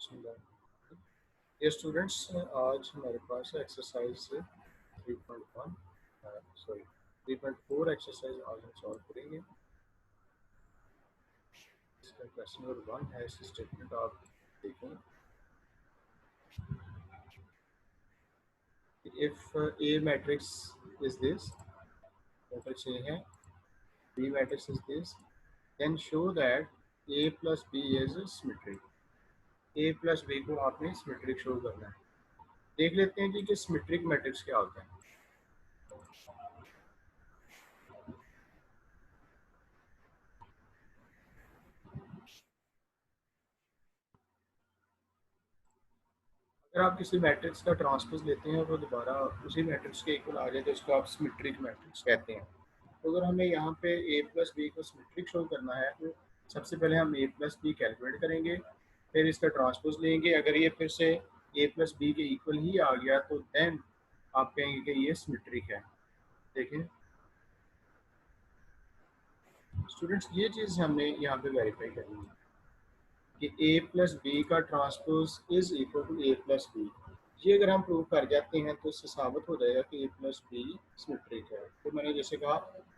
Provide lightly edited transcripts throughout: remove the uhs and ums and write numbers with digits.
ये स्टूडेंट्स, आज हमारे पास एक्सरसाइज 3.1 सॉरी 3.4 एक्सरसाइज आज हम सॉल्व करेंगे। इसका क्वेश्चन नंबर 1 है, इस स्टेटमेंट आप देखें। If A matrix is this, matrix A है, B matrix is this, then show that A plus B is symmetric. A plus B को आपने सिमेट्रिक शो करना है। देख लेते हैं कि सिमेट्रिक मैट्रिक्स क्या होता है। अगर आप किसी मैट्रिक्स का ट्रांसपोज लेते हैं वो दोबारा उसी मैट्रिक्स के इक्वल आ जाए तो इसको आप सिमेट्रिक मैट्रिक्स कहते हैं। तो अगर हमें यहाँ पे ए प्लस बी को सिमेट्रिक शो करना है तो सबसे पहले हम ए प्लस बी कैलकुलेट करेंगे, फिर इसका ट्रांसपोज लेंगे। अगर ये फिर से ए प्लस बी के इक्वल ही आ गया तो देन आप कहेंगे कि ये सिमेट्रिक है। देखें स्टूडेंट्स, ये चीज़ हमने यहाँ पे वेरीफाई करनी है कि ए प्लस बी का transpose is equal to A plus B. ये अगर हम प्रूव कर जाते हैं तो इससे साबित हो जाएगा कि ए प्लस बी सिमेट्रिक है। तो मैंने जैसे कहा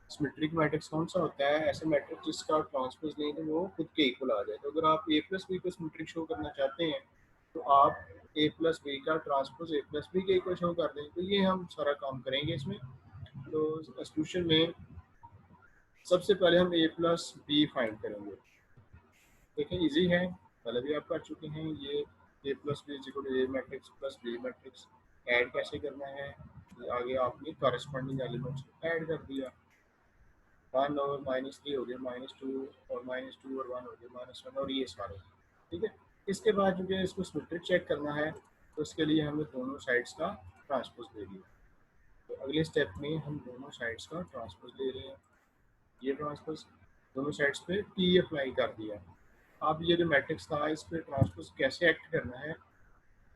सिमेट्रिक मैट्रिक्स कौन सा होता है, ऐसे मैट्रिक्स जिसका ट्रांसपोज नहीं तो वो खुद के इक्वल आ जाए। तो अगर आप ए प्लस बी को सिमेट्रिक शो करना चाहते हैं तो आप ए प्लस बी का ट्रांसपोज ए प्लस बी के इक्वल शो कर दें। तो ये हम सारा काम करेंगे इसमें। तो सॉल्यूशन में सबसे पहले हम ए प्लस बी फाइंड करेंगे। देखें इजी है, पहले भी आप कर चुके हैं। ये A plus B equal to A matrix plus B matrix add कैसे करना है, आगे आपने कॉरेस्पॉन्डिंग एलिमेंट्स ऐड कर दिया। 1 और -3 हो गया, -2 और -2 और 1 हो गया -1 और ये सारे। ठीक है, इसके बाद जो है इसको सिमेट्रिक चेक करना है तो इसके लिए हमें दोनों साइड्स का ट्रांसपोज ले लिया। तो अगले स्टेप में हम दोनों साइड्स का ट्रांसपोज ले रहे हैं। ये ट्रांसपोज दोनों साइड्स पे टी अप्लाई कर दिया। अब ये जो मैट्रिक्स था इस पर ट्रांसपोज कैसे एक्ट करना है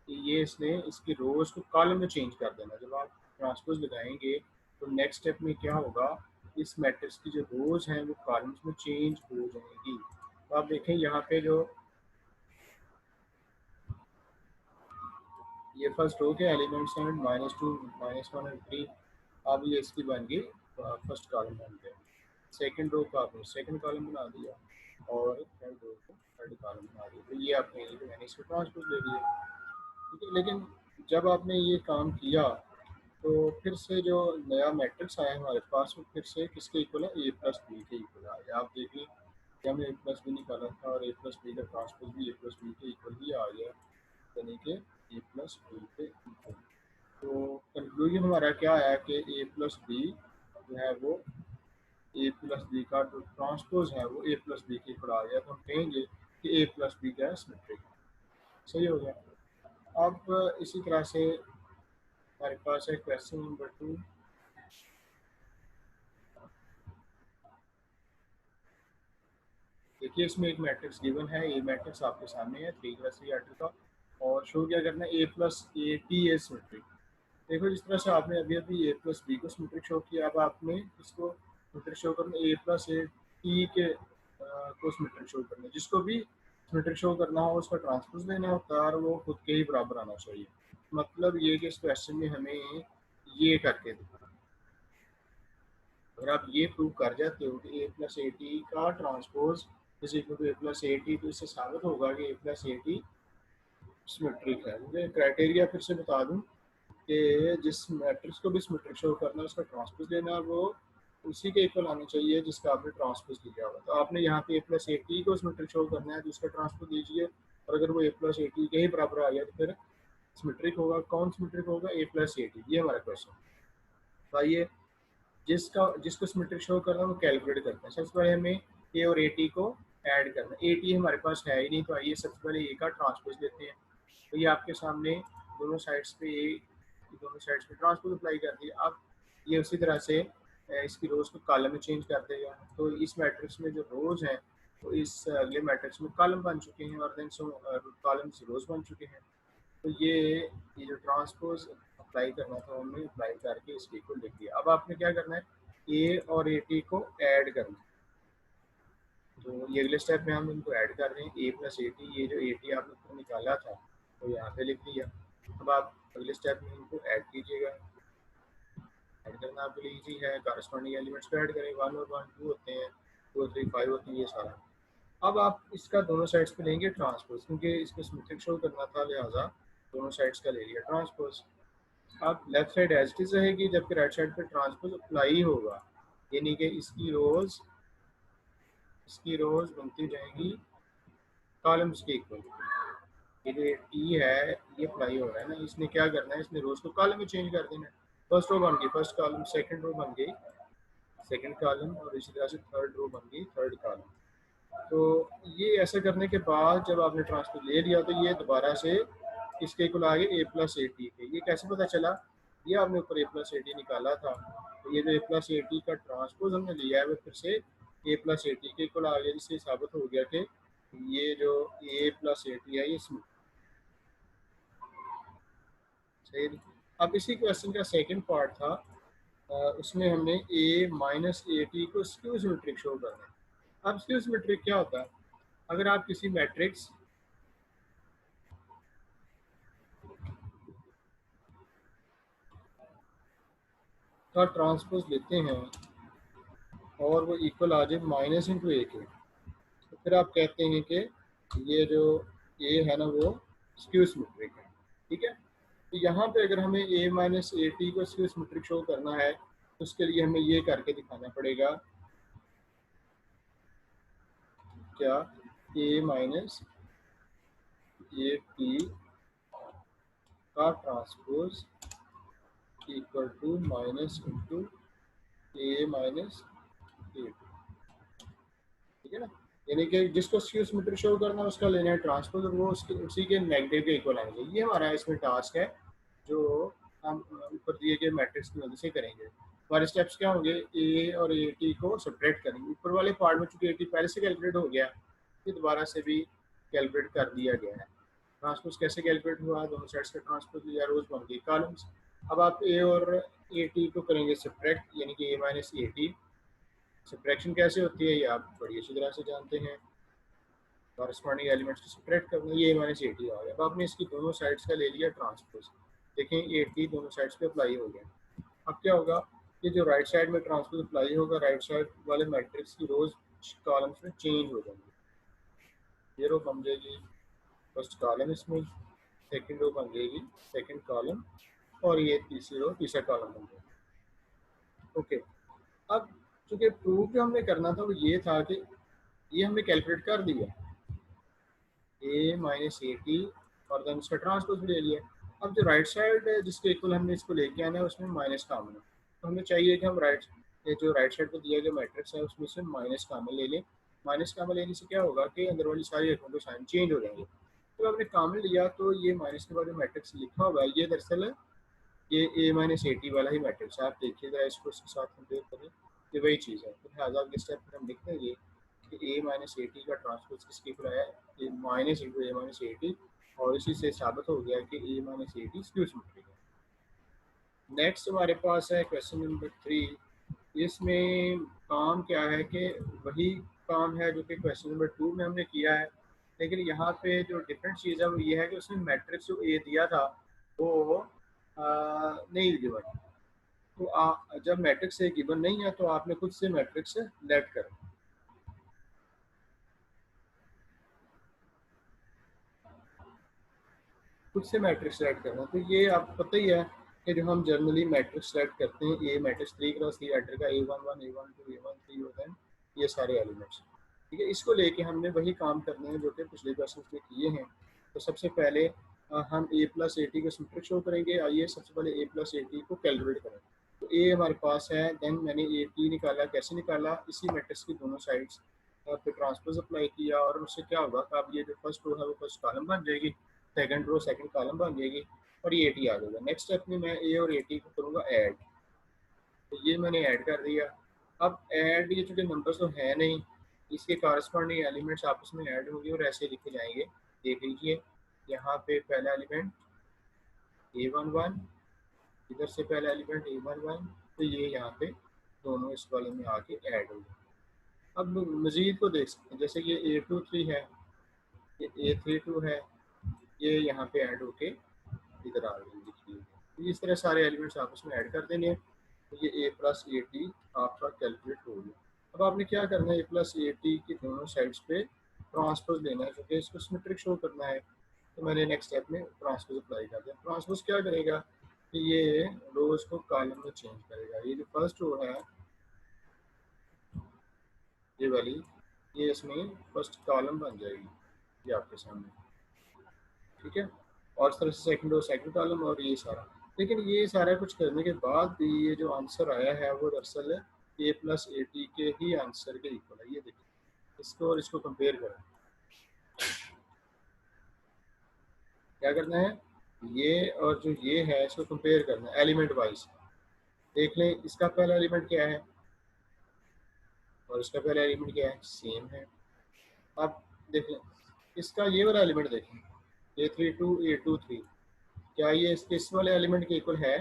कि ये इसने इसकी रोज को कॉलम में चेंज कर देना। जब आप ट्रांसपोज लगाएंगे तो नेक्स्ट स्टेप में क्या होगा, इस मैट्रिक्स की जो रोज हैं वो कॉलम्स में चेंज हो जाएंगी। तो आप देखें यहाँ पे जो ये फर्स्ट रो के एलिमेंट्स हैं -2 -1 और 3, अब ये इसकी बन गई फर्स्ट कॉलम बन गया। सेकंड रो का आपने सेकंड कॉलम बना दिया और थर्ड रो को थर्ड कॉलम बना दिया। तो ये आपने मैंने इसको ट्रांसपोज ले लिया। ठीक है, लेकिन जब आपने ये काम किया तो फिर से जो नया मैट्रिक्स आया हमारे पास वो फिर से किसके इक्वल है, ए प्लस बी के इक्वल आया। आप देखिए कि हमने ए प्लस बी निकाला था और ए प्लस बी का ट्रांसपोज भी ए प्लस बी के इक्वल ही आ गया, यानी कि ए प्लस बी के इक्वल। तो कंक्लूजन हमारा क्या आया कि ए प्लस बी जो है वो ए प्लस बी का जो ट्रांसपोज है वो ए प्लस बी के इक्वल आ गया। तो हम कहेंगे कि ए प्लस बी क्या है, सिमेट्रिक। सही हो गया। अब इसी तरह से हमारे पास है क्वेश्चन नंबर 2। देखिए इसमें एक मैट्रिक्स गिवन है, ये मैट्रिक्स आपके सामने है 3x3 का, और शो क्या करना है, A plus A T A symmetric. देखो जिस तरह से आपने अभी अभी ए प्लस बी को सिमेट्रिक शो किया, अब आपने इसको सिमेट्रिक शो करना ए प्लस ए टी के को सिमेट्रिक शो करना है। जिसको भी सिमेट्रिक शो करना हो उसका ट्रांसपोज लेना होता है और वो खुद के ही बराबर आना चाहिए। मतलब ये कि इस क्वेश्चन में हमें ये करके दिखाना। अगर आप ये प्रूव कर जाते हो कि ए प्लस ए टी का transpose is equal to A plus A T, तो इससे साबित होगा कि A plus A T symmetric है। मुझे क्राइटेरिया फिर से बता दूं कि जिस मैट्रिक्स को भी सिमेट्रिक शो करना है उसका ट्रांसपोज लेना है, वो उसी के इक्वल आना चाहिए जिसका आपने ट्रांसपोज लिया होगा। तो आपने यहाँ पे ए प्लस ए टी को सिमेट्रिक शो करना है तो उसका ट्रांसपोज लीजिए, और अगर वो ए प्लस ए टी के ही बराबर आ गया तो फिर सिमेट्रिक होगा। कौन सिमेट्रिक होगा, ए प्लस ए टी, ये हमारा क्वेश्चन। तो आइए जिसको सिमेट्रिक शो करना है वो कैलकुलेट करते हैं। सबसे पहले हमें ए और ए टी को ऐड करना है। ए टी हमारे पास है ही नहीं, तो आइए सबसे पहले ए का ट्रांसपोज लेते हैं। तो ये आपके सामने दोनों साइड्स पे ए, दोनों साइड्स पे ट्रांसपोज अप्लाई कर दिया। अब ये उसी तरह से इसकी रोज को कॉलम में चेंज कर देगा। तो इस मैट्रिक्स में जो रोज हैं तो इस अगले मैट्रिक्स में कॉलम बन चुके हैं और देन कॉलम से रोज बन चुके हैं। तो ये जो ट्रांसपोज अप्लाई करना था हमने अप्लाई करके इसके को लिख दिया। अब आपने क्या करना है, ए और ए टी को ऐड करना है। तो ये अगले स्टेप में हम इनको ऐड कर रहे हैं, ए प्लस ए टी, ये जो ए टी आपने ऊपर निकाला था तो यहाँ पे लिख दिया। अब आप अगले स्टेप में इनको ऐड कीजिएगा। ऐड करना आपके लिए ईजी है, कॉरस्पॉन्डिंग एलिमेंट्स को ऐड करें, 1 और 1 2 होते हैं, 2 और 3 5 होते हैं, ये सारा। अब आप इसका दोनों साइड्स पे लेंगे ट्रांसपोज, क्योंकि इसको सिमेट्रिक शो करना था, लिहाजा दोनों साइड्स का ले लिया ट्रांसपोज। अब left side as it is रहेगी, जबकि राइट साइड पे ट्रांसपोज अप्लाई होगा, यानी कि इसकी रोज बनती जाएंगी कॉलम्स के इक्वल। ये जो टी है ये अप्लाई हो रहा है ना, इसने क्या करना है, इसने रोज को कॉलम में चेंज कर देना है। फर्स्ट रो बन गई फर्स्ट कॉलम, सेकंड रो बन गई सेकंड कॉलम, और इसी तरह से थर्ड रो बन गई थर्ड कॉलम। तो ये ऐसा करने के बाद जब आपने ट्रांसपोज ले लिया तो ये दोबारा से इसके इक्वल आ गए ए प्लस ए टी के। ये कैसे पता चला, ये आपने ऊपर ए प्लस ए टी निकाला था, तो ये जो ए प्लस ए टी का ट्रांसपोज हमने लिया है वो फिर से ए प्लस ए टी के इक्वल आ गया, जिससे साबित हो गया कि ये जो ए प्लस ए टी है ये सही। अब इसी क्वेश्चन का सेकंड पार्ट था, उसमें हमने ए माइनस ए टी को स्क्यू सिमेट्रिक शो करना है। अब स्क्यू सिमेट्रिक क्या होता है, अगर आप किसी मैट्रिक्स का ट्रांसपोज लेते हैं और वो इक्वल आ जाए माइनस इंटू ए के, तो फिर आप कहते हैं कि ये जो ए है ना वो स्क्यू सिमेट्रिक है। ठीक है, तो यहाँ पे अगर हमें ए माइनस ए टी को स्क्यू सिमेट्रिक शो करना है तो उसके लिए हमें ये करके दिखाना पड़ेगा, क्या ए माइनस ए टी का transpose equal to minus into A minus A T. ठीक है ना, यानी कि जिसको स्क्यू सिमेट्रिक शो करना है उसका लेना है ट्रांसपोज, और वो उसके उसी के नेगेटिव के इक्वल आएंगे। ये हमारा इसमें टास्क है जो हम ऊपर दिए गए मैट्रिक्स की मदद से करेंगे। हमारे स्टेप्स क्या होंगे, ए और ए टी को सब्ट्रैक्ट करेंगे। ऊपर वाले पार्ट में चूंकि ए टी पहले से कैलकुलेट हो गया, ये दोबारा से भी कैलकुलेट कर दिया गया है। ट्रांसपोज कैसे कैलकुलेट हुआ, दोनों साइड्स का ट्रांसपोज लिया, रोज बन गई कॉलम्स। अब आप ए और ए टी को करेंगे सब्ट्रैक्ट, यानी कि A minus A T. Subtraction कैसे होती है ये आप बड़ी अच्छी तरह से जानते हैं, कॉरस्पॉन्डिंग एलिमेंट्स को सब्ट्रैक्ट करना, ये ए माइनस ए टी आ गया। अब आपने इसकी दोनों साइड्स का ले लिया ट्रांसपोज, देखें ए टी दोनों साइड्स पे अप्लाई हो गया। अब क्या होगा, ये जो राइट साइड में ट्रांसपोज अप्लाई होगा, राइट साइड वाले मैट्रिक्स की रोज कॉलम्स में चेंज हो जाएंगी। ये रो बन जाएगी फर्स्ट कॉलम, इसमें सेकंड रो बन जाएगी सेकंड कॉलम, और ये तीसरी रो तीसरा कॉलम बन जाएगा। ओके, अब चूंकि प्रूव जो हमने करना था वो ये था कि ये हमने कैलकुलेट कर दिया ए माइनस ए टी, और देन उसका ट्रांसपोज भी ले लिया। अब जो राइट साइड है जिसके इक्वल हमने इसको लेके आना है उसमें माइनस कॉमन है, तो हमें चाहिए कि हम जो राइट साइड पर दिया गया मैट्रिक्स है उसमें से माइनस कॉमन ले लें। माइनस कॉमन लेने से क्या होगा कि अंदर वाली सारी रकमों के साइन चेंज हो जाएंगे। तो हमने कॉमन लिया तो ये माइनस के बाद जो मैट्रिक्स लिखा हुआ है ये दरअसल ये ए माइनस ए टी वाला ही मैट्रिक्स है। आप देखिएगा इसको इसके साथ कंपेयर करें, ये वही चीज़ है। तो लिहाजा अगले स्टेप पर हम लिख देंगे कि ए माइनस ए टी का ट्रांसपोज किसके इक्वल आया, A minus into A minus A T, और इसी से साबित हो गया कि A minus A T skew symmetric है। नेक्स्ट हमारे पास है क्वेश्चन नंबर 3। इसमें काम क्या है कि वही काम है जो कि क्वेश्चन नंबर 2 में हमने किया है, लेकिन यहाँ पे जो डिफरेंट चीज़ है वो ये है कि उसने मैट्रिक्स जो ए दिया था वो नहीं गिवन। तो जब मैट्रिक्स ए गिवन नहीं है तो आपने खुद से मैट्रिक्स लेट करें, खुद से मैट्रिक्स सेलेक्ट करना। तो ये आपको पता ही है कि जो हम जनरली मैट्रिक्स सेलेक्ट करते हैं, ए मैट्रिक्स 3 क्रॉस 3 एडर का A11 A12 A13 होता है, ये सारे एलिमेंट्स। ठीक है, इसको लेके हमने वही काम करने हैं जो कि पिछले क्वेश्चन में किए हैं। तो सबसे पहले हम ए प्लस ए टी को सिमेट्रिक शो करेंगे। आइए सबसे पहले ए प्लस ए टी को कैलकुलेट करें। तो ए हमारे पास है, देन मैंने ए टी निकाला। कैसे निकाला, इसी मैट्रिक्स की दोनों साइड्स पे ट्रांसपोज अप्लाई किया, और उससे क्या होगा कि अब ये जो फर्स्ट रो है वो फर्स्ट कॉलम बन जाएगी, सेकंड रो सेकंड कॉलम बन जाएगी, और ये ए टी आ जाएगा। नेक्स्ट स्टेप में मैं ए और ए टी को करूँगा ऐड, तो ये मैंने ऐड कर दिया। अब ऐड, ये चूँकि नंबर्स तो है नहीं, इसके कॉरस्पॉन्डिंग एलिमेंट्स आपस में ऐड होंगे और ऐसे लिखे जाएंगे। देख लीजिए, यहाँ पे पहला एलिमेंट A11, इधर से पहला एलिमेंट A11, तो ये यहाँ पे दोनों इस कॉलम में आके ऐड हो गए। अब मज़ीद को देख सकते हैं, जैसे कि ये A23 है, ये A32 है, ये यहाँ पे ऐड होके इधर आ गई लिखी है। इस तरह सारे एलिमेंट्स आपस में ऐड कर देने हैं, तो ये A प्लस ए टी आपका कैलकुलेट हो गया। अब आपने क्या करना है, A प्लस ए टी की दोनों साइड्स पे ट्रांसपोज लेना है, क्योंकि इसको सिमेट्रिक शो करना है। तो मैंने नेक्स्ट स्टेप में ट्रांसपोज अप्लाई कर दिया। ट्रांसपोज क्या करेगा कि ये रोज को कॉलम में चेंज करेगा। ये जो फर्स्ट रो है ये वाली, ये इसमें फर्स्ट कॉलम बन जाएगी, ये आपके सामने, ठीक है। और इस तरह से सेकंड रो सेकंड कॉलम और ये सारा। लेकिन ये सारा कुछ करने के बाद भी ये जो आंसर आया है वो दरअसल ए प्लस ए टी के ही आंसर के इक्वल है। ये देखिए, इसको और इसको कंपेयर करें, क्या करना है, ये और जो ये है इसको कंपेयर करना है एलिमेंट वाइज। देख लें, इसका पहला एलिमेंट क्या है और इसका पहला एलिमेंट क्या है, सेम है। अब देख लें, इसका ये वाला एलिमेंट देखें, A32 A23, क्या ये इसके इस वाले एलिमेंट के इक्वल है?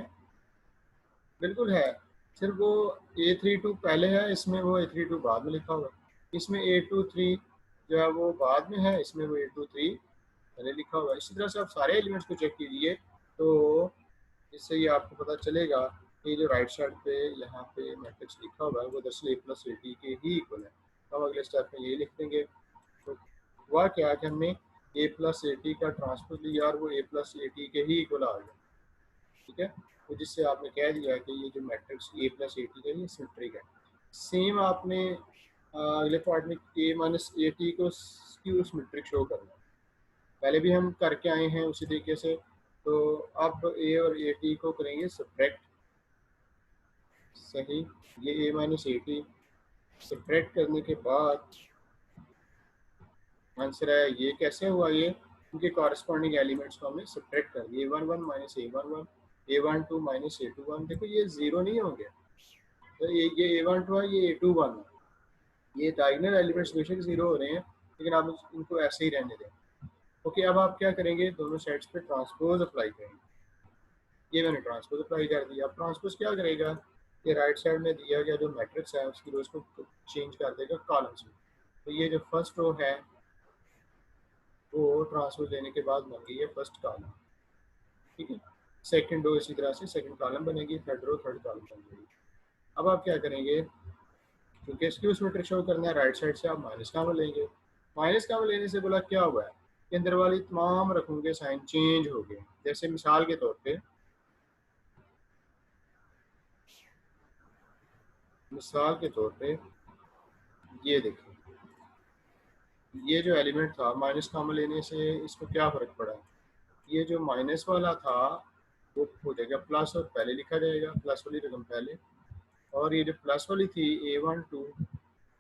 बिल्कुल है। सिर्फ वो A32 पहले है, इसमें वो A32 बाद में लिखा हुआ है। इसमें A23 जो है वो बाद में है, इसमें वो A23 पहले लिखा हुआ है। इसी तरह से आप सारे एलिमेंट्स को चेक कीजिए, तो इससे ये आपको पता चलेगा कि जो राइट साइड पे यहाँ पे मैट्रिक्स लिखा हुआ है वो दरअसल A प्लस ए टी के ही इक्वल है। हम अगले स्टेप में ये लिख देंगे। तो हुआ क्या कि हमने A प्लस ए टी का ट्रांसपोज लिया और वो A प्लस ए टी के ही इक्वल आ गया, ठीक है। तो जिससे आपने कह दिया कि ये जो matrix A plus A T है ये सिमेट्रिक है। सेम आपने अगले पार्ट में A माइनस ए टी को स्क्यू सिमेट्रिक शो करना है। पहले भी हम करके आए हैं उसी तरीके से। तो अब A और ए टी को करेंगे सब्ट्रैक्ट, सही। ये A minus A T subtract करने के बाद आंसर है, ये कैसे हुआ, ये उनके कॉरस्पॉन्डिंग एलिमेंट्स को हमने सब्ट्रैक्ट कर दिया। A11 minus A11, A12 minus A21। देखो ये जीरो नहीं होंगे, तो ये A12 है, ये A21 है। ये डायगोनल एलिमेंट्स बेशक जीरो हो रहे हैं, लेकिन आप इनको ऐसे ही रहने दें। ओके, अब आप क्या करेंगे, दोनों साइड्स पे ट्रांसपोज अप्लाई करेंगे। ये मैंने ट्रांसपोज अप्लाई कर दिया। अब ट्रांसपोज क्या करेगा, ये राइट साइड में दिया गया जो मैट्रिक्स है उसकी रोज को चेंज कर देगा कॉलम्स में। तो ये जो फर्स्ट रो है वो ट्रांसपोज लेने के बाद बन गई है फर्स्ट कॉलम, ठीक है। सेकंड रो इसी तरह से सेकंड कॉलम बनेगी, थर्ड रो थर्ड कॉलम बन जाएगी। अब आप क्या करेंगे, क्योंकि इसकी उसमें ट्रिक शो करना है, राइट साइड से आप माइनस कामन लेंगे। माइनस कामन लेने से बोला क्या हुआ है कि अंदर वाली तमाम रकमों के साइन चेंज हो गए। जैसे मिसाल के तौर पे, ये देखिए, ये जो एलिमेंट था माइनस कामन लेने से इसको क्या फ़र्क पड़ा, ये जो माइनस वाला था वो हो जाएगा प्लस और पहले लिखा जाएगा, प्लस वाली रकम पहले। और ये जो प्लस वाली थी A12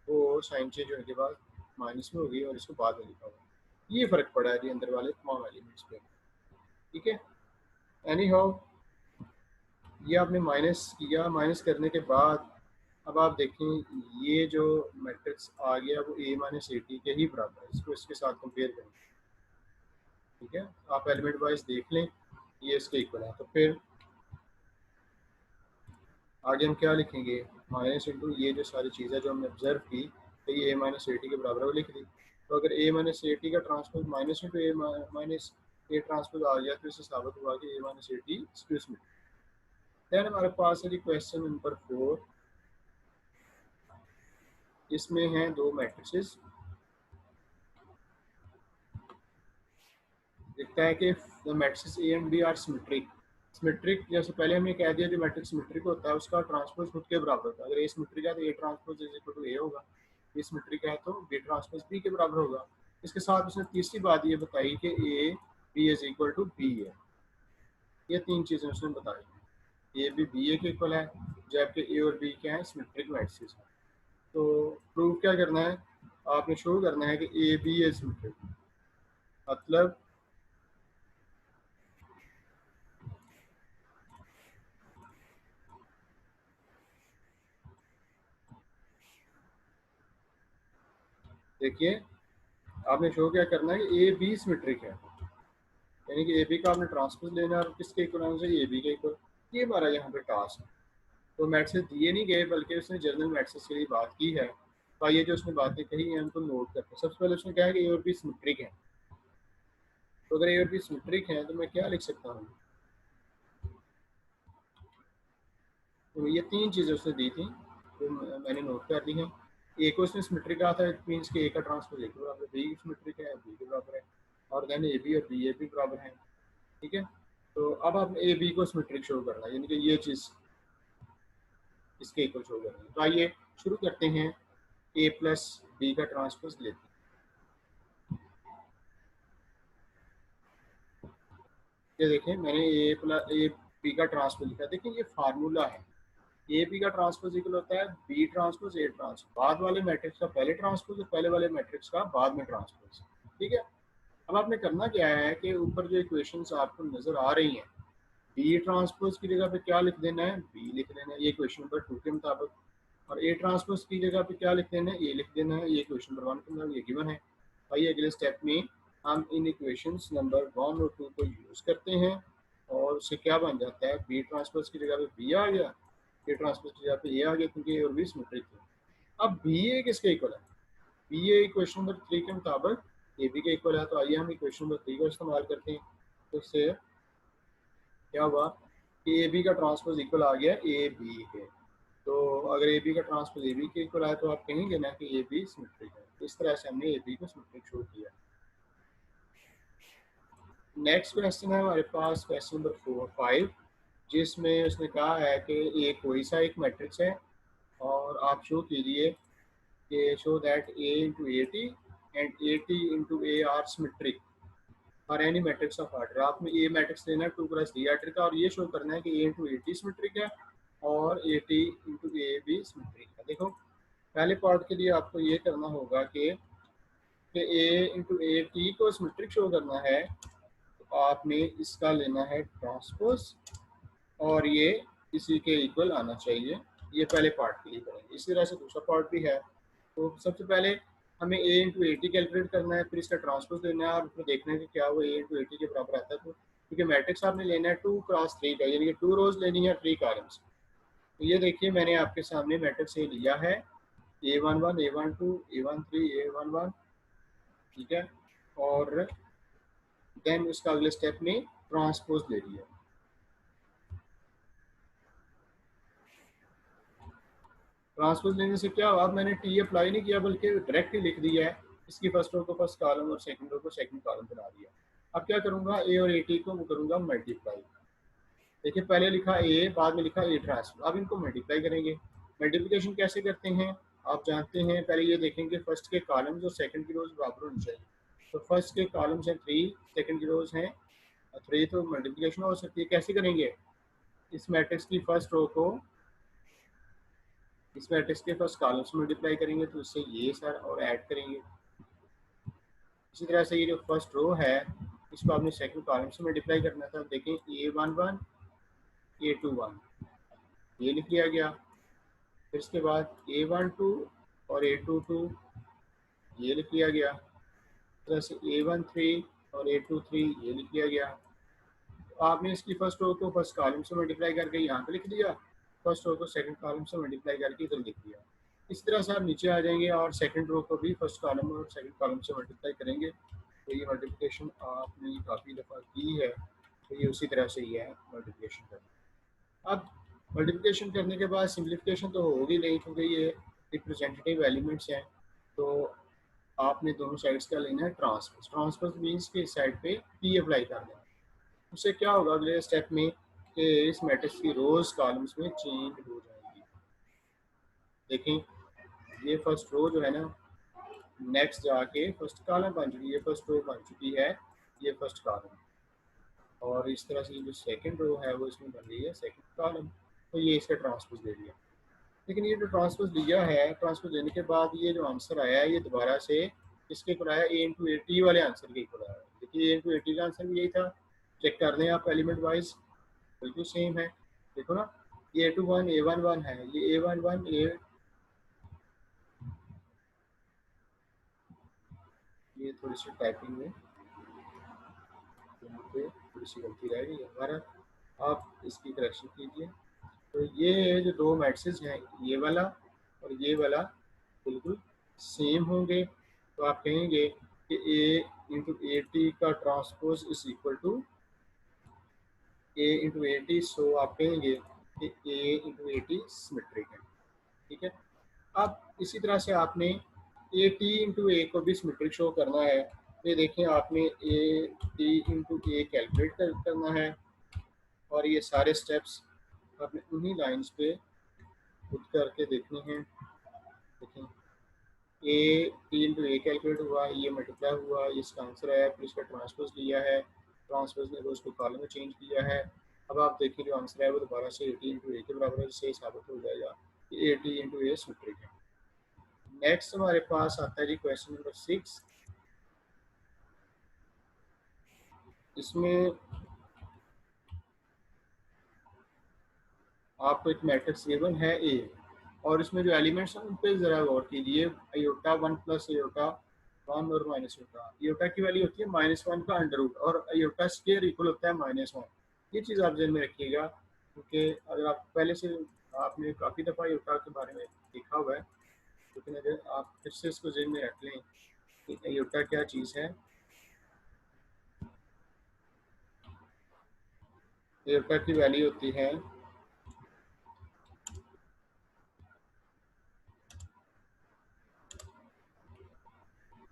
वो साइन चेंज होने के बाद माइनस में हो गई और इसको बाद में लिखा हुआ। ये फ़र्क पड़ा है जी अंदर वाले तमाम एलिमेंट्स पे, ठीक है। एनी हाउ, ये आपने माइनस किया, माइनस करने के बाद अब आप देखें ये जो मैट्रिक्स आ गया वो A माइनस ए टी के ही बराबर है। इसको इसके साथ कंपेयर करें, ठीक है। आप एलिमेंट वाइज देख लें, ये इसके इक्वल है। तो फिर आगे हम क्या लिखेंगे, माइनस इंटू ये जो सारी चीज़ें जो हमने ऑब्जर्व की, तो ये A माइनस ए टी के बराबर है वो लिख दी। तो अगर A माइनस ए टी का transpose minus into A minus A transpose आ गया तो इससे साबित हुआ कि A minus A T excuse me. Then हमारे पास है जी क्वेश्चन नंबर 4। इसमें हैं दो मैट्रिसेस, दिखता है कि the matrices A and B are symmetric. Symmetric जैसे पहले हमने कह दिया जो मैट्रिक्स सिमेट्रिक होता है उसका ट्रांसपोज खुद के बराबर होता है। अगर ए सिमेट्रिक है तो A transpose is equal to A होगा, बी सिमेट्रिक है तो बी ट्रांसपोज बी के बराबर होगा। इसके साथ उसने तीसरी बात ये बताई कि A B is equal to B है। ये तीन चीज़ें उसने बताई, ए भी बी ए के इक्वल है, जबकि ए और बी क्या है, सिमेट्रिक मैट्रिसेस है। तो प्रूव क्या करना है, आपने शो करना है कि ए बी इज सिमेट्रिक। मतलब देखिए, आपने शो क्या करना है कि ए बी सिमेट्रिक है, यानी कि ए बी का आपने ट्रांसपोज लेना है और किसके इक्वल आना चाहिए, ए बी के इक्वल। ये हमारा यहाँ पे टास्क है। तो मैट्रिसेस दिए नहीं गए बल्कि उसने जनरल मैट्रिसेस के लिए बात की है तो ये जो उसने बातें कही हैं उनको नोट करते हैं। सबसे पहले उसने कहा कि ए और बी सिमेट्रिक है। तो अगर ए और बी सिमेट्रिक है तो मैं क्या लिख सकता हूँ, तो ये तीन चीज़ें उसने दी थी जो मैंने नोट कर ली हैं। ए को उसने सिमेट्रिक कहा था, इट मीन्स कि ए का ट्रांसपोज ए के बराबर है, बी सिमेट्रिक है, बी के बराबर है, और देन ए बी और बी ए बी बराबर है। ठीक है, तो अब आपने ए बी को सिमेट्रिक शो करना है, यानी कि ये चीज़ इसके इक्वल शो करनी है। तो आइए शुरू करते हैं, ए प्लस बी का ट्रांसपोज लेते हैं। ये देखें मैंने ए प्लस ए बी का ट्रांसपोज लिखा, देखिए ये फार्मूला है। ए बी का ट्रांसपोज इक्वल होता है बी ट्रांसपोज ए ट्रांसपोज, बाद वाले मैट्रिक्स का पहले ट्रांसपोज और पहले वाले मैट्रिक्स का बाद में ट्रांसपोज। ठीक है, अब आपने करना क्या है कि ऊपर जो इक्वेशंस आपको नजर आ रही हैं, बी ट्रांसपोज की जगह पे क्या लिख देना है, बी लिख देना है, ये क्वेश्चन नंबर 2 के मुताबिक। और ए ट्रांसपोज की जगह पे क्या लिख देना है, ए लिख देना है, ये क्वेश्चन नंबर 1 के मुताबिक, ये गिवन है। आइए अगले स्टेप में हम इन इक्वेशंस नंबर 1 और 2 को यूज़ करते हैं, और उससे क्या बन जाता है, बी ट्रांसपोज की जगह पे बी आ गया, ए ट्रांसपोज की जगह पे ए आ गया, क्योंकि ए और बी सिमेट्रिक थे। अब बी ए किसके इक्वल है, बी ए इक्वेशन नंबर 3 के मुताबिक ए बी के इक्वल है। तो आइए हम इक्वेशन नंबर 3 को इस्तेमाल करते हैं। तो इससे क्या हुआ कि ए बी का ट्रांसपोज इक्वल आ गया ए बी के। तो अगर ए बी का ट्रांसपोज ए बी के इक्वल आया तो आप कहेंगे ना कि ए बी सिमेट्रिक है। इस तरह से हमने ए बी को सिमेट्रिक शो किया। नेक्स्ट क्वेश्चन है हमारे पास क्वेश्चन नंबर 4-5, जिसमें उसने कहा है कि ये कोई सा एक मैट्रिक्स है और आप शो कीजिए कि show that A into A T and A T into A R symmetric और एनी मैट्रिक्स ऑफ आर्डर। आपने ए मैट्रिक्स लेना है 2 क्रॉस 3 आर्डर का, और ये शो करना है कि A into A T symmetric है और A T into A B symmetric है। देखो पहले पार्ट के लिए आपको ये करना होगा कि ए इंटू ए टी को सिमेट्रिक शो करना है, तो आपने इसका लेना है ट्रांसपोज और ये इसी के इक्वल आना चाहिए। ये पहले पार्ट के लिए करेंगे। इसी तरह से दूसरा पार्ट भी है। तो सबसे पहले हमें ए इंटू ए टी कैलकुलेट करना है, फिर इसका ट्रांसपोज लेना है और फिर देखना है कि क्या वो ए इंटू ए टी के बराबर आता है। तो क्योंकि मैट्रिक्स आपने लेना है 2 क्रॉस 3 का, यानी कि 2 रोज लेनी है 3 कॉलम्स। तो ये देखिए मैंने आपके सामने मैट्रिक्स ए लिया है, A11 A12 A13 A11। ठीक है, और देन उसका अगले स्टेप में ट्रांसपोज ले लिया। ट्रांसपोज लेने से क्या हुआ, मैंने टी अप्लाई नहीं किया बल्कि डायरेक्ट ही लिख दिया है, इसकी फर्स्ट रो को फर्स्ट कॉलम और सेकंड रो को सेकंड कॉलम बना दिया। अब क्या करूंगा, ए और ए टी को वो करूंगा मल्टीप्लाई। देखिए पहले लिखा ए, बाद में लिखा ए ट्रांसपोज, अब इनको मल्टीप्लाई करेंगे। मल्टीप्लिकेशन कैसे करते हैं आप जानते हैं, पहले ये देखेंगे फर्स्ट के कॉलम्स और सेकंड की रोज बराबर होनी चाहिए। तो फर्स्ट के कॉलम्स हैं 3, सेकंड की रोज हैं 3, तो मल्टीप्लिकेशन हो सकती है। कैसे करेंगे, इस मैट्रिक्स की फर्स्ट रो को इस मैट्रिक्स के फर्स्ट कॉलम से मल्टीप्लाई करेंगे, तो इससे ये सर और ऐड करेंगे। इसी तरह से ये जो फर्स्ट रो है इसको आपने सेकंड कॉलम से मल्टीप्लाई करना था। देखें A11 A21 ये लिख लिया गया, फिर इसके बाद A12 और A22 ये लिख लिया गया, इस तरह से A13 और A23 ये लिख लिया गया। तो आपने इसकी फर्स्ट रो को फर्स्ट कॉलम से मल्टीप्लाई करके यहाँ पे लिख दिया, फर्स्ट रो को सेकंड कॉलम से मल्टीप्लाई करके इधर लिख दिया। इस तरह से आप नीचे आ जाएंगे और सेकंड रो को भी फर्स्ट कॉलम और सेकंड कॉलम से मल्टीप्लाई करेंगे। तो ये मल्टीप्लिकेशन आपने काफ़ी दफ़ा की है, तो ये उसी तरह से ही है मल्टीप्लिकेशन करना। अब मल्टीप्लिकेशन करने के बाद सिंप्लीफिकेशन तो होगी नहीं, क्योंकि ये रिप्रेजेंटेटिव एलिमेंट्स हैं। तो आपने दोनों साइड्स का लेना है ट्रांसपोज। ट्रांसपोज मीन्स कि इस साइड पे टी अप्लाई कर देना। उससे क्या होगा अगले स्टेप में कि इस मैट्रिक्स की रोज कॉलम्स में चेंज हो जाएगी। देखें ये फर्स्ट रो जो है ना, नेक्स्ट जाके फर्स्ट कॉलम बन चुकी है, फर्स्ट रो बन चुकी है ये फर्स्ट कॉलम, और इस तरह से जो सेकंड रो है वो इसमें बन रही है सेकंड कॉलम। तो ये इसका ट्रांसपोज ले लिया। लेकिन ये जो ट्रांसपोज लिया है, ट्रांसपोज लेने के बाद ये जो आंसर आया है ये दोबारा से किसके इक्वल आया, ए इंटू ए टी वाले आंसर के इक्वल आया। देखिए ए इंटू ए टी का आंसर भी यही था, चेक कर लें आप एलिमेंट वाइज, बिल्कुल सेम है। देखो ना ये A21 A11 है, ये A11 ये थोड़ी सी टाइपिंग में यहाँ पे थोड़ी सी गलती रह गई हमारा, आप इसकी करेक्शन कीजिए। तो ये जो दो मैट्रिक्स हैं ये वाला और ये वाला, बिल्कुल सेम होंगे, तो आप कहेंगे कि ए इंटू ए टी का transpose is equal to A into A T. So आप कहेंगे कि A into A T symmetric है। ठीक है, अब इसी तरह से आपने ए टी इंटू ए को भी सिमेट्रिक शो करना है। ये देखें, आपने ए टी इंटू ए कैलकुलेट करना है और ये सारे स्टेप्स आपने उन्हीं लाइंस पे खुद करके देखने हैं। देखें, ए टी इंटू ए कैलकुलेट हुआ, ये मल्टीप्लाई हुआ, ये इसका आंसर है, फिर इसका ट्रांसपोज लिया है, ट्रांसपोज ने उसको कॉलम में चेंज किया है। अब आप देखिए जो आंसर है वो दोबारा से ए टी इंटू ए के बराबर है, जिससे साबित हो जाएगा कि ए टी इंटू ए सिमेट्रिक है। नेक्स्ट हमारे पास आता है जी क्वेश्चन नंबर 6। इसमें आपको एक मैट्रिक्स गिवन है ए, और इसमें जो एलिमेंट्स हैं उन पर ज़रा गौर कीजिए। अयोटा 1 प्लस अयोटा 1 और माइनस अयोटा। अयोटा की वैल्यू होती है -1 का अंडर रूट, और अयोटा स्क्वायर इक्वल होता है -1। ये चीज़ आप जहन में रखिएगा, क्योंकि अगर आप पहले से आपने काफ़ी दफ़ा अयोटा के बारे में देखा हुआ है, लेकिन अगर आप फिर से इसको जहन में रख लें कि अयोटा क्या चीज़ है। अयोटा की वैल्यू होती है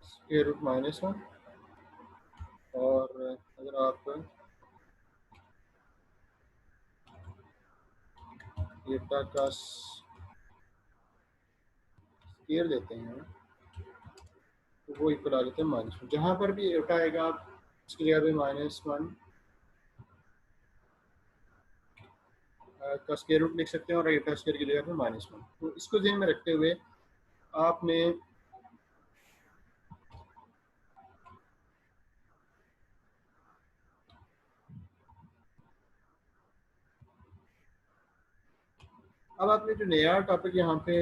स्क्वायर रूट -1, और अगर आप अयोटा का स्क्वायर देते हैं तो वो इक्वल आ जाता है -1। जहाँ पर भी अयोटा आएगा आप इसकी जगह पे -1 का स्क्वायर रूट लिख सकते हैं, और अयोटा स्क्वायर की जगह पे -1। तो इसको ध्यान में रखते हुए आपने अब आपने जो नया टॉपिक यहाँ पे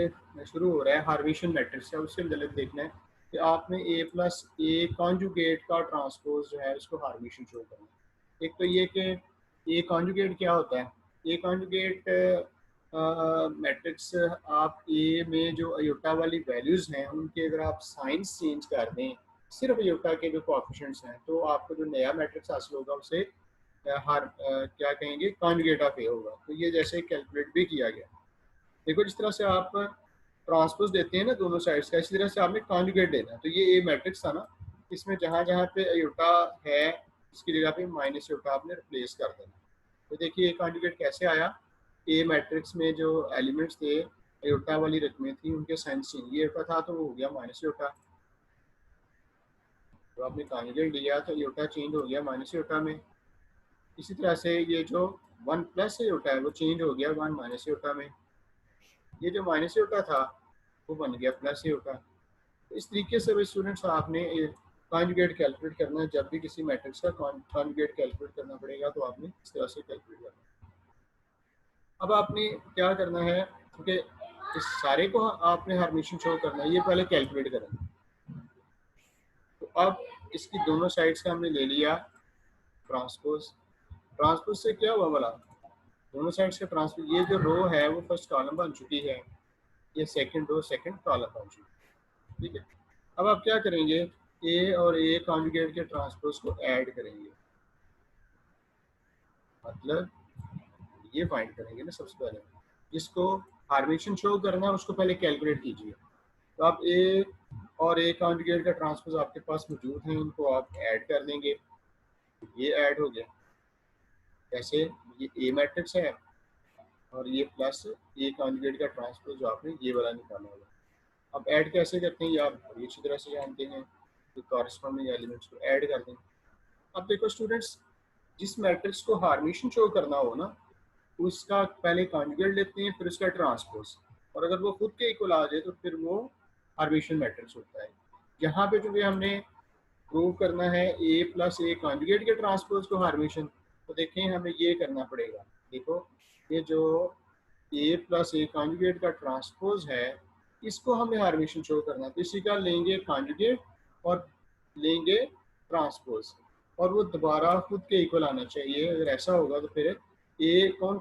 शुरू हो रहा है हार्वेशन मैट्रिक्स है, उससे मतलब देखना है कि आपने ए प्लस ए कॉन्जुगेट का ट्रांसपोज जो है उसको हार्वेशन शो करना है। एक तो ये कि ए कॉन्जुगेट क्या होता है। ए कॉन्जुगेट मैट्रिक्स आप ए में जो अयोटा वाली वैल्यूज़ हैं उनके अगर आप साइंस चेंज कर दें, सिर्फ अयोटा के जो कोएफिशिएंट्स हैं, तो आपको जो नया मैट्रिक्स हासिल होगा उसे क्या कहेंगे, कॉन्जुगेट ऑफ ए होगा। तो ये जैसे कैलकुलेट भी किया गया। देखो, जिस तरह से आप ट्रांसपोज देते हैं ना दोनों साइड्स का, इसी तरह से आपने कॉन्जुगेट देना है। तो ये ए मैट्रिक्स था ना, इसमें जहाँ जहाँ पे अयोटा है इसकी जगह पे माइनस अयोटा आपने रिप्लेस कर देना। तो देखिए ए कॉन्जुगेट कैसे आया। ए मैट्रिक्स में जो एलिमेंट्स थे अयोटा वाली रकमें थी, उनके साइन चेंज, ये अयोटा था तो वो हो गया माइनस अयोटा। तो आपने कॉन्जुगेट लिया तो अयोटा चेंज हो गया माइनस अयोटा में। इसी तरह से ये जो 1 प्लस अयोटा है वो चेंज हो गया 1 माइनस अयोटा में। ये जो माइनस अयोटा था वो बन गया प्लस अयोटा। तो इस तरीके से स्टूडेंट्स आपने कॉन्जुगेट कैलकुलेट करना है। जब भी किसी मैट्रिक्स का कॉन्जुगेट कैलकुलेट करना पड़ेगा तो आपने इस तरह से कैलकुलेट करना है। अब आपने क्या करना है, क्योंकि इस सारे को आपने हर्मिशन शो करना है, ये पहले कैलकुलेट करेंगे। तो अब इसकी दोनों साइड्स का हमने ले लिया ट्रांसपोज। ट्रांसपोज से क्या हुआ भला, दोनों साइड्स का ट्रांसपोज, ये जो रो है वो फर्स्ट कॉलम बन चुकी है, ये सेकंड रो सेकंड कॉलम बन चुकी है। ठीक है, अब आप क्या करेंगे, ए और ए कॉन्जुगेट के ट्रांसपोज को ऐड करेंगे, मतलब ये फाइंड करेंगे ना सबसे पहले। जिसको हार्मेशन शो करना है उसको पहले कैलकुलेट कीजिए। तो आप ए और ए कॉन्जुगेट का ट्रांसपोज आपके पास मौजूद है, इनको आप ऐड कर देंगे। ये ऐड हो गया, जैसे ये ए मैट्रिक्स है और ये प्लस ए कॉन्जुगेट का ट्रांसपोज जो आपने ये वाला निकाला होगा। अब ऐड कैसे करते हैं ये आप बड़ी अच्छी तरह से जानते हैं, तो कॉरस्पॉन्डिंग एलिमेंट्स को ऐड कर दें। अब देखो स्टूडेंट्स, जिस मैट्रिक्स को हार्मेशन शो करना हो ना, उसका पहले कॉन्जुगेट लेते हैं, फिर उसका ट्रांसपोज, और अगर वो खुद के इक्वल आ जाए तो फिर वो हार्मेशन मैट्रिक्स होता है। यहाँ पे जो हमने प्रूव करना है ए प्लस ए कॉन्जुगेट के ट्रांसपोज को हार्मेशन, तो देखें हमें ये करना पड़ेगा। देखो, ये जो ए प्लस ए कॉन्जुगेट का ट्रांसपोज है इसको हमें हार्मेशन शो करना है, तो इसी का लेंगे कॉन्जुगेट और लेंगे ट्रांसपोज, और वो दोबारा खुद के इक्वल आना चाहिए। अगर ऐसा होगा तो फिर ए कौन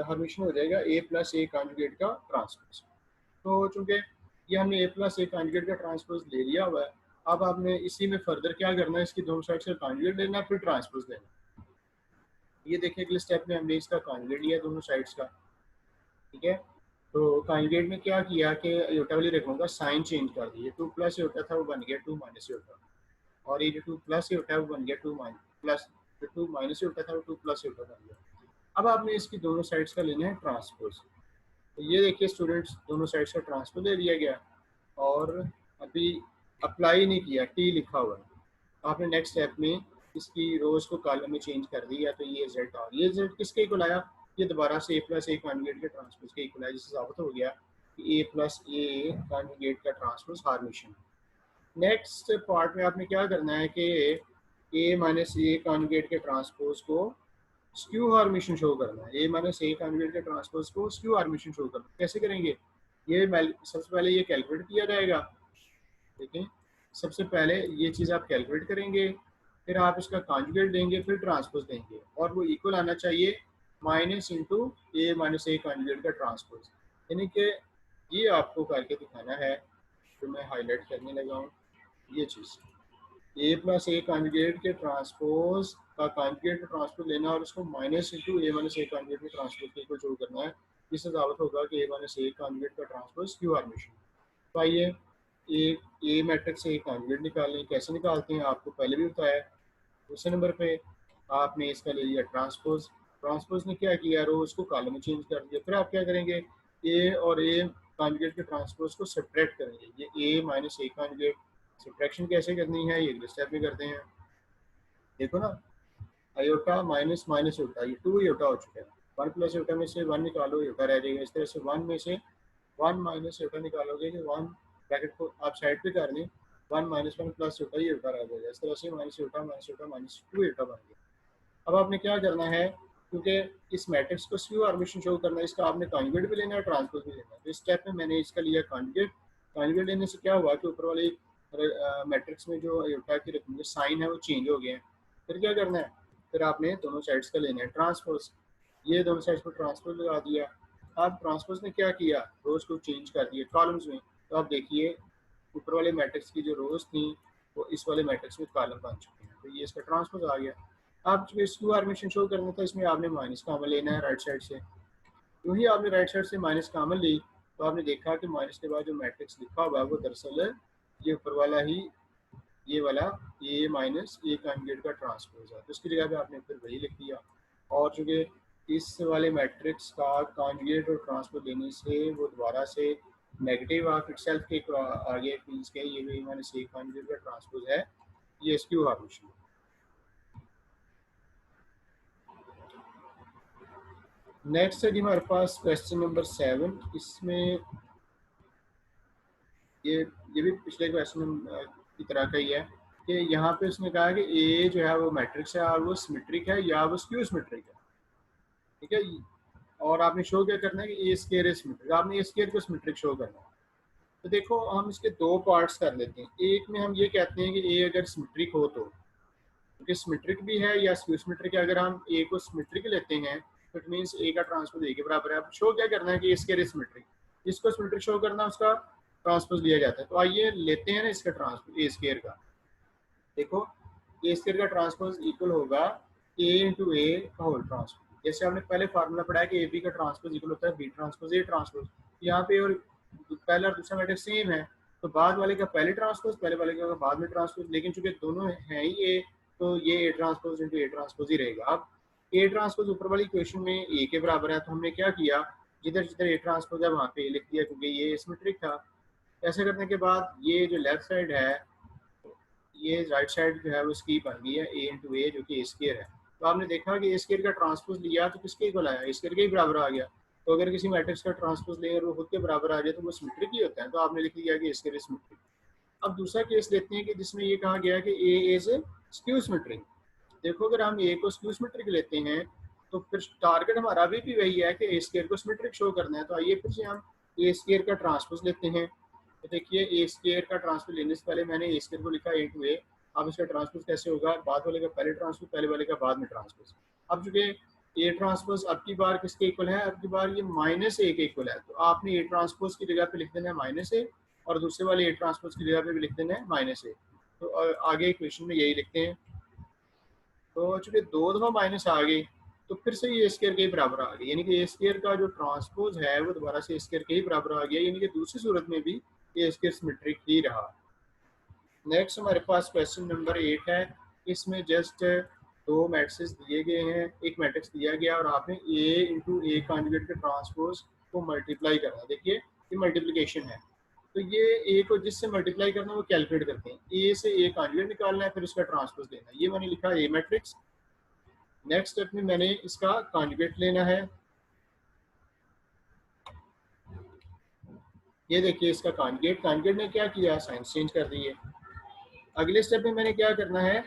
हार्मेशन हो जाएगा, ए प्लस ए कॉन्जुगेट का ट्रांसपोज। तो चूंकि ये हमने ए प्लस ए कॉन्जुगेट का ट्रांसपोज ले लिया हुआ है। अब आपने इसी में फर्दर क्या करना है, इसकी दोनों साइड से कॉन्जुगेट लेना, फिर ट्रांसपोज लेना। ये देखिए अगले स्टेप में हमने इसका कॉन्जुगेट लिया दोनों साइड्स का, ठीक है। तो कॉन्जुगेट में क्या किया कि योटा वाली रकमों का साइन चेंज कर दिया, टू प्लस योटा था वो बन गया टू माइनस योटा, और ये जो टू प्लस योटा है वो बन गया टू माइनस प्लस, जो टू माइनस योटा था वो टू प्लस योटा बन गया। अब आपने इसकी दोनों साइड्स का लेना है ट्रांसपोज। तो ये देखिए स्टूडेंट्स, दोनों साइड्स का ट्रांसपोज ले लिया गया और अभी अप्लाई नहीं किया, टी लिखा हुआ है। आपने नेक्स्ट स्टेप में इसकी रोज को कॉलम में चेंज कर दिया, तो ये जेड आ, ये जेड किसके इक्वल आया, ये दोबारा से ए प्लस ए कॉन्जुगेट के ट्रांसपोज के इक्वल आया, जिससे साबित हो गया कि ए प्लस ए कॉन्जुगेट का ट्रांसपोज हार्मिशन। नेक्स्ट पार्ट में आपने क्या करना है कि ए माइनस ए कॉन्जुगेट के ट्रांसपोज को स्क्यू हार्मिशन शो करना है, ए माइनस ए कॉन्जुगेट के ट्रांसपोज को स्क्यू हार्मिशन शो करना है। कैसे करेंगे, ये सबसे पहले ये कैलकुलेट किया जाएगा। देखें, सबसे पहले ये चीज़ आप कैलकुलेट करेंगे, फिर आप इसका कॉन्जुगेट देंगे, फिर ट्रांसपोज देंगे, और वो इक्वल आना चाहिए minus into A minus A conjugate का ट्रांसपोज। यानी कि ये आपको करके दिखाना है, तो मैं हाईलाइट करने लगा हूँ ये चीज़, ए प्लस ए कॉन्जुगेट के ट्रांसपोज का कॉन्जुगेट ट्रांसपोज लेना और उसको minus into A minus A conjugate के ट्रांसपोज के इक्वल शो करना है। इससे साबित होगा कि ए माइनस ए कॉन्जुगेट का ट्रांसपोज क्यू हार्मिशन। तो आइए ए मैट्रिक्स से कॉन्जुगेट निकालें, कैसे निकालते हैं आपको पहले भी बताया। दूसरे नंबर पे आपने इसका ले लिया ट्रांसपोज, ट्रांसपोज ने क्या किया, रो उसको कॉलम में चेंज कर दिया। फिर आप क्या करेंगे, ए और ए कॉन्जुगेट के ट्रांसपोज को सेपरेट करेंगे, ये ए माइनस ए कॉन्जुगेट। सब्ट्रैक्शन कैसे करनी है ये अगले स्टेप में करते हैं। देखो ना, आयोटा माइनस माइनस योटा, ये टू योटा हो चुका है, वन प्लस योटा में से वन निकालो, योटा रह जाएगा। इस तरह से वन में से वन माइनस योटा निकालोगे कि वन ब्रैकेट को आप साइड पे कर लें, one minus one plus iota, ये योटा रह जाएगा। इस तरह से minus iota minus two iota बन गया। अब आपने क्या करना है, क्योंकि इस मैट्रिक्स को स्क्यू हार्मिशन शो करना है, इसका आपने कॉन्जुगेट भी लेना है, ट्रांसपोज भी लेना है। तो इस स्टेप में मैंने इसका लिया कॉन्जुगेट। कॉन्जुगेट लेने से क्या हुआ कि ऊपर वाले मैट्रिक्स में जो योटा की रकम के साइन है वो चेंज हो गए हैं। फिर क्या करना है, फिर आपने दोनों साइड्स का लेना है ट्रांसपोज। ये दोनों साइड्स पर ट्रांसपोज लगा दिया। अब ट्रांसपोज ने क्या किया, रोज को चेंज कर दिया कॉलम्स में। तो आप देखिए ऊपर वाले मैट्रिक्स की जो रोज थी वो इस वाले मैट्रिक्स में कॉलम बन चुके हैं। तो ये इसका ट्रांसपोज आ गया। अब जो स्क्यू हार्मिशन शो करना था, इसमें आपने माइनस कॉमन लेना है राइट साइड से। जो ही आपने राइट साइड से माइनस कॉमन ली, तो आपने देखा कि माइनस के बाद जो मैट्रिक्स लिखा हुआ है वो दरअसल ये ऊपर वाला ही, ये वाला ए माइनस ए कॉन्जुगेट का ट्रांसपोज है। तो इसकी जगह पे आपने फिर वही लिख दिया। और चूँकि इस वाले मैट्रिक्स का कॉन्जुगेट और ट्रांसपोज लेने से वो दोबारा से नेगेटिव ऑफ इटसेल्फ के आगे मींस के ये ए माइनस ए कॉन्जुगेट का ट्रांसपोज है, ये स्क्यू हार्मिशन। नेक्स्ट है जी हमारे पास क्वेश्चन नंबर 7। इसमें ये भी पिछले क्वेश्चन की तरह का ही है कि यहाँ पे उसने कहा कि ए जो है वो मैट्रिक्स है और वो सिमेट्रिक है या वो स्क्यू सिमेट्रिक है, ठीक है। और आपने शो क्या करना है कि ए स्क्वायर है सिमेट्रिक, आपने ए स्क्वायर को सिमेट्रिक शो करना है। तो देखो हम इसके दो पार्ट्स कर लेते हैं। एक में हम ये कहते हैं कि ए अगर सिमेट्रिक हो तो, क्योंकि सिमेट्रिक भी है या स्क्यू सिमेट्रिक है, अगर हम ए को सिमेट्रिक लेते हैं तो इट मीन्स ए का ट्रांसपोज ए के बराबर है। अब शो क्या करना है कि ए स्क्वायर इज सिमेट्रिक, जिसको सिमेट्रिक शो करना है उसका ट्रांसपोज लिया जाता है। तो आइए लेते हैं ना इसका ट्रांसपोज ए स्क्वायर का। देखो ए स्क्वायर का ट्रांसपोज इक्वल होगा ए इंटू ए का होल ट्रांसपोज। जैसे आपने पहले फार्मूला पढ़ा है कि ए बी का ट्रांसपोज इक्वल होता है बी ट्रांसपोज ए ट्रांसपोज। यहाँ पे और पहला और दूसरा मैट्रिक्स सेम है, तो बाद वाले का पहले ट्रांसपोज, पहले वाले का बाद में ट्रांसपोज, लेकिन चूंकि दोनों हैं ही ए, तो ये A transpose into A transpose ही रहेगा। अब ए ट्रांसपोज ऊपर वाली इक्वेशन में ए के बराबर है, तो हमने क्या किया, जिधर जिधर ए ट्रांसपोज है वहाँ पे ए लिख दिया, क्योंकि ये सिमेट्रिक था। ऐसे करने के बाद ये जो लेफ्ट साइड है, ये राइट साइड जो है वो इसकी बन गई है ए इंटू ए, जो कि ए स्क्वायर है। तो आपने देखा कि ए स्क्वायर का ट्रांसपोज लिया तो किसके इक्वल आया, ए स्क्वायर के ही बराबर आ गया। तो अगर किसी मैट्रिक्स का ट्रांसपोज लें और वो खुद के बराबर आ जाए तो वो सिमेट्रिक ही होता है, तो आपने लिख दिया कि ए स्क्वायर इज सिमेट्रिक। अब दूसरा केस लेते हैं कि जिसमें ये कहा गया कि ए इज स्क्यू सिमेट्रिक। देखो अगर हम ए को स्क्यू सिमेट्रिक लेते हैं तो फिर टारगेट हमारा भी वही है कि ए स्क्वायर को सिमेट्रिक शो करना है। तो आइए फिर से हम ए स्क्वायर का ट्रांसपोज लेते हैं। तो देखिए ए स्क्वायर का ट्रांसपोज लेने से पहले मैंने ए स्क्वायर को लिखा ए टू ए। अब इसका ट्रांसपोज कैसे होगा, बाद वाले का पहले ट्रांसपोज, पहले वाले का बाद में ट्रांसपोज। अब चूंकि ए ट्रांसपोज अब की बार किसके इक्वल है, अब की बार ये माइनस ए के इक्वल है, तो आपने ए ट्रांसपोज की जगह पे लिख देना है माइनस ए, और दूसरे वाले ए ट्रांसपोज की जगह पे भी लिख देना है -a। तो आगे इक्वेशन में यही लिखते हैं। तो चूंकि 2 दफ़ा माइनस आ गई तो फिर से ये ए स्क्वायर के ही बराबर आ गई, यानी कि ए स्क्वायर का जो ट्रांसपोज है वो दोबारा से ए स्क्वायर के ही बराबर आ गया, यानी कि दूसरी सूरत में भी ए स्क्वायर सिमेट्रिक ही रहा। नेक्स्ट हमारे पास क्वेश्चन नंबर 8 है। इसमें जस्ट दो मैट्रिक्स दिए गए हैं, एक मैट्रिक्स दिया गया और आपने ए इंटू ए कॉन्जुगेट के ट्रांसपोज को मल्टीप्लाई करना है। देखिए ये मल्टीप्लिकेशन है, तो ये ए को जिससे मल्टीप्लाई करना है वो कैलकुलेट करते हैं। ए से ए कॉन्जुगेट निकालना है, फिर उसका ट्रांसपोज देना है। ये मैंने लिखा ए मैट्रिक्स। नेक्स्ट स्टेप में मैंने इसका कॉन्जुगेट लेना है। ये देखिए इसका कॉन्जुगेट ने क्या किया, साइंस चेंज कर दी है। अगले स्टेप में मैंने क्या करना है,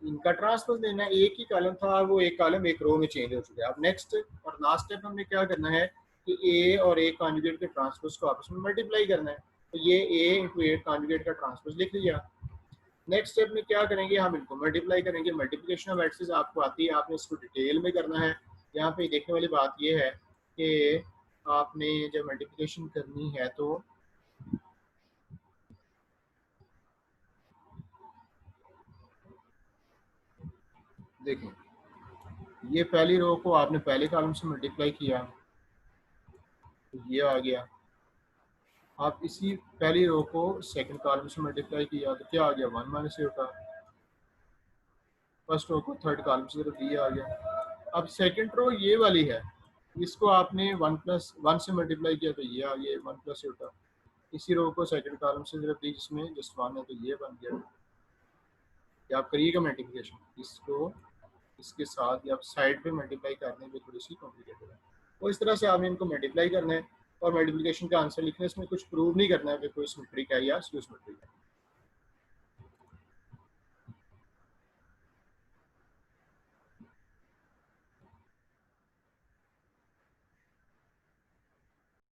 इनका ट्रांसपोज लेना है। एक ही कॉलम था, वो एक कॉलम एक रो में चेंज हो चुका है। अब नेक्स्ट और लास्ट स्टेप हमने क्या करना है कि ए और ए कॉन्जुगेट के ट्रांसपोज को आपस में मल्टीप्लाई करना है। तो ये ए इंटू ए कॉन्जुगेट का ट्रांसपोज लिख लिया। नेक्स्ट स्टेप में क्या करेंगे, हम इनको मल्टीप्लाई करेंगे। मल्टीप्लिकेशन ऑफ मैट्रिसेस आपको आती है, आपने इसको डिटेल में करना है। यहाँ पे देखने वाली बात ये है कि आपने जब मल्टीप्लिकेशन करनी है तो देखें, ये पहली रो को आपने पहले कॉलम से मल्टीप्लाई किया तो ये आ गया। आप इसी पहली रो को सेकंड कॉलम से मल्टीप्लाई किया तो क्या आ गया, 1 माइनस ए होता। फर्स्ट रो को थर्ड कॉलम से तो ये आ गया। अब सेकंड रो ये वाली है, इसको आपने 1 प्लस 1 से मल्टीप्लाई किया तो ये आ गया 1 प्लस ए होता। इसी रो को सेकंड कॉलम से सिर्फ दी जिसमें जस्ट 1 है तो ये बन गया। या आप करिएगा मल्टीप्लिकेशन, इसको इसके साथ या आप साइड पे मल्टीप्लाई करने में थोड़ी सी कॉम्प्लिकेटेड है। तो इस तरह से आपने इनको मल्टीप्लाई करना है और मल्टीप्लिकेशन का आंसर लिखना है। इसमें कुछ प्रूव नहीं करना है कि कोई सिमेट्रिक है या स्क्यू सिमेट्रिक है।